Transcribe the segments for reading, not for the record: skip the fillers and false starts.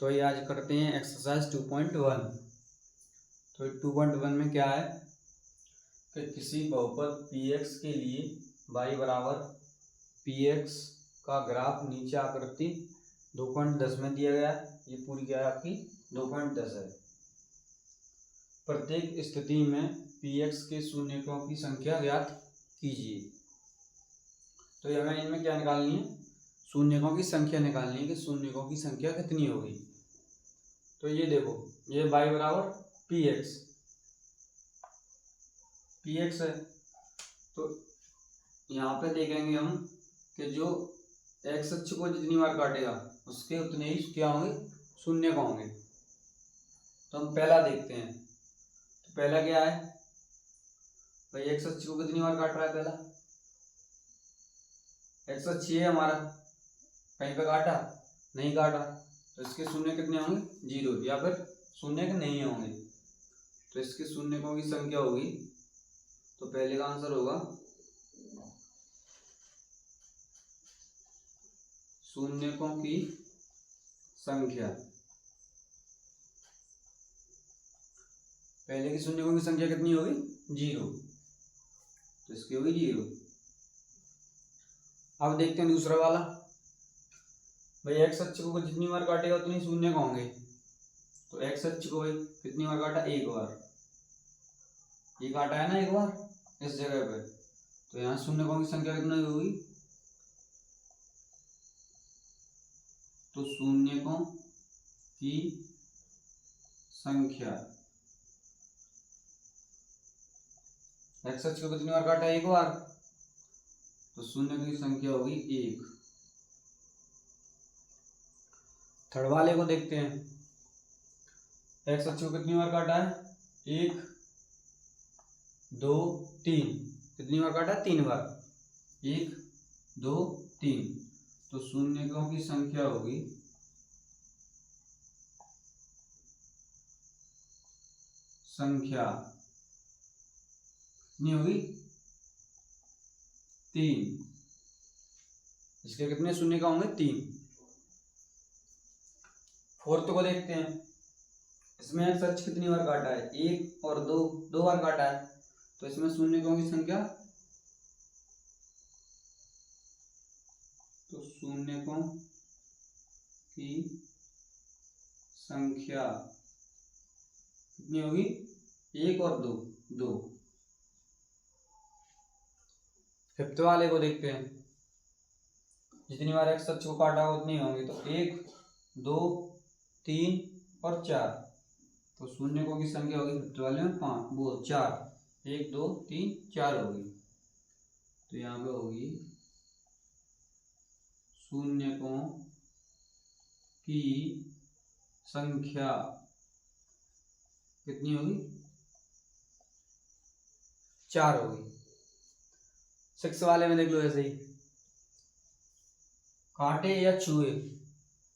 तो ये आज करते हैं एक्सरसाइज 2.1। तो 2.1 में क्या है कि किसी बहुपद px के लिए y बराबर px का ग्राफ नीचे आकृति 2.10 में दिया गया है। ये पूरी क्या है आपकी 2.10 है। प्रत्येक स्थिति में px के शून्यकों की संख्या ज्ञात कीजिए। तो हमें इनमें क्या निकालनी है, शून्यकों की संख्या निकालनी है कि शून्यकों की संख्या कितनी होगी। तो ये देखो, ये y बराबर px है। तो यहाँ पे देखेंगे हम कि जो x अक्ष को जितनी बार काटेगा उसके उतने ही क्या होंगे, शून्य का होंगे। तो हम पहला देखते हैं। तो पहला क्या है भाई, x अक्ष को कितनी बार काट रहा है, पहला x अक्ष है हमारा, कहीं पे काटा नहीं काटा, तो इसके शून्य कितने होंगे, 0 या फिर शून्य के नहीं होंगे। तो इसके शून्यकों की संख्या होगी, तो पहले का आंसर होगा शून्यकों की संख्या। पहले की शून्यकों की संख्या कितनी होगी, 0, तो इसकी होगी 0। अब देखते हैं दूसरा वाला। भाई x अक्ष को जितनी बार काटेगा उतनी शून्य का होंगे। तो x अक्ष को भाई कितनी बार काटा, एक बार, ये काटा है ना एक बार इस जगह पे, तो यहाँ शून्यकों की संख्या कितनी होगी, तो शून्यकों की संख्या x अक्ष को कितनी बार काटा, एक बार, तो शून्य की संख्या होगी 1। थर्ड वाले को देखते हैं। x अक्ष को कितनी बार काटा है, 1 2 3, कितनी बार काटा है, 3 बार, 1 2 3, तो शून्यकों की संख्या होगी कितनी होगी, 3। इसके कितने शून्य का होंगे, 3। फोर्थ को देखते हैं। इसमें x अक्ष कितनी बार काटा है, 1 और 2, 2 बार काटा है, तो इसमें शून्यकों की संख्या, तो शून्यकों की संख्या कितनी होगी, 1 और 2, 2। फिफ्थ वाले को देखते हैं। जितनी बार x अक्ष को काटा हो उतनी होंगे, तो 1 2 3 और 4, तो शून्यकों की संख्या होगी फिफ्थ वाले में 4, 1 2 3 4 होगी। तो यहाँ पे होगी शून्यकों की संख्या कितनी होगी, 4 होगी। सिक्स वाले में देख लो, ऐसे ही काटे या छुए,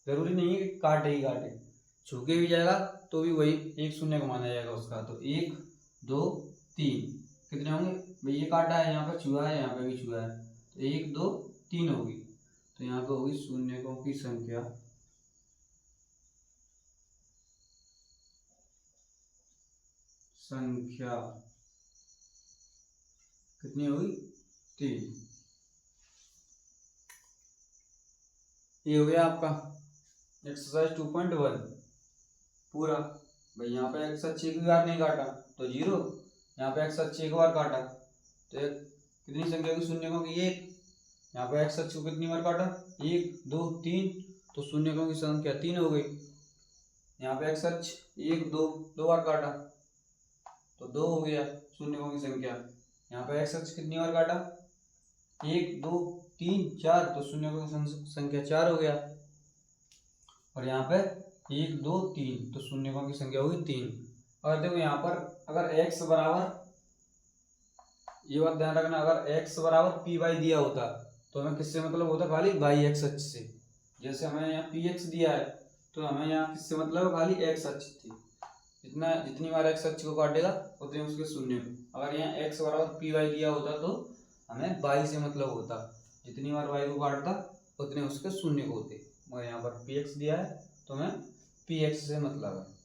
जरूरी नहीं है कि काटे ही काटे, छू के भी जाएगा तो भी वही एक शून्य को माना जाएगा उसका। तो 1 2 3 कितने होंगे भाई, ये काटा है, यहाँ पर छुआ है, यहाँ पे भी छुआ है, तो 1 2 3 होगी। तो यहाँ पे होगी शून्यकों की संख्या कितनी होगी, 3। ये हो गया आपका एक्सरसाइज 2.1 पूरा। भाई यहाँ पे x अक्ष एक बार नहीं काटा तो 0, यहाँ पे x अक्ष एक बार काटा तो कितनी संख्या होगी शून्यकों की, 1। यहाँ पे x अक्ष को कितनी बार काटा, 1 2 3, तो शून्यकों की संख्या 3 हो गई। यहाँ पे x अक्ष 1 2 2 बार काटा तो 2 हो गया शून्यकों की संख्या। यहाँ पे x अक्ष कितनी बार काटा, 1 2 3 4, तो शून्यकों की संख्या 4 हो गया। और यहाँ पे 1 2 3, तो शून्यकों की संख्या होगी 3। और देखो यहाँ पर अगर x बराबर, ये बात ध्यान रखना, अगर x बराबर पी वाई दिया होता तो हमें किससे मतलब होता, खाली वाई एक्स अक्ष से। जैसे हमें यहाँ पी एक्स दिया है तो हमें यहाँ किससे मतलब, खाली x अक्ष थी, जितनी बार x अक्ष को काटेगा उतने उसके शून्य। अगर यहाँ x बराबर पी वाई दिया होता तो हमें y से मतलब होता, जितनी बार y को काटता उतने उसके शून्य को होते। मगर यहाँ पर px दिया है तो हमें पी एक्स से मतलब है।